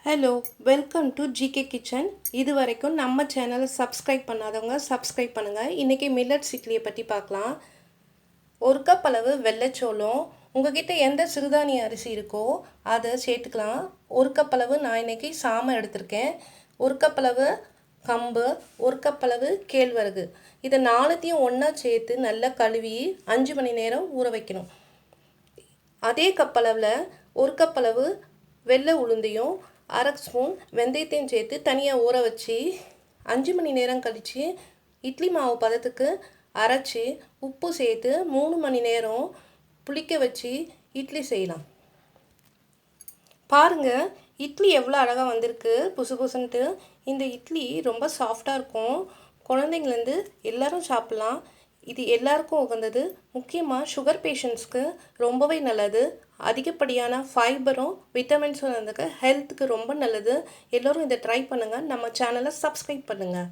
Hello, welcome to GK kitchen. இது வரைக்கும் நம்ம சேனலை சப்ஸ்கிரைப் பண்ணாதவங்க சப்ஸ்கிரைப் பண்ணுங்கள். இன்றைக்கி மில்லட்ஸ் இட்லியை பற்றி பார்க்கலாம். ஒரு கப் அளவு வெள்ளைச்சோளம், உங்கள்கிட்ட எந்த சிறுதானிய அரிசி இருக்கோ அதை சேர்த்துக்கலாம். ஒரு கப் அளவு நான் இன்றைக்கி சாமை எடுத்திருக்கேன். ஒரு கப் அளவு கம்பு, ஒரு கப் அளவு கேழ்வரகு. இதை நாலுத்தையும் ஒன்றா சேர்த்து நல்லா கழுவி 5 மணி நேரம் ஊற வைக்கணும். அதே கப் அளவில் ஒரு கப் அளவு வெள்ளை உளுந்தையும் அரை ஸ்பூன் வெந்தயத்தையும் சேர்த்து தனியாக ஊற வச்சு 5 மணி நேரம் கழித்து இட்லி மாவு பதத்துக்கு அரைச்சி உப்பு சேர்த்து 3 மணி நேரம் புளிக்க வச்சு இட்லி செய்யலாம். பாருங்கள், இட்லி எவ்வளோ அழகாக வந்திருக்கு, புசு புசுன்ட்டு. இந்த இட்லி ரொம்ப சாஃப்டாக இருக்கும். குழந்தைங்கலேருந்து எல்லோரும் சாப்பிட்லாம். இது எல்லாருக்கும் உகந்தது. முக்கியமாக சுகர் பேஷண்ட்ஸ்க்கு ரொம்பவே நல்லது. அதிகப்படியான ஃபைபரும் விட்டமின்ஸும் இருந்துக்கு ஹெல்த்துக்கு ரொம்ப நல்லது. எல்லோரும் இதை ட்ரை பண்ணுங்கள். நம்ம சேனலை சப்ஸ்கிரைப் பண்ணுங்கள்.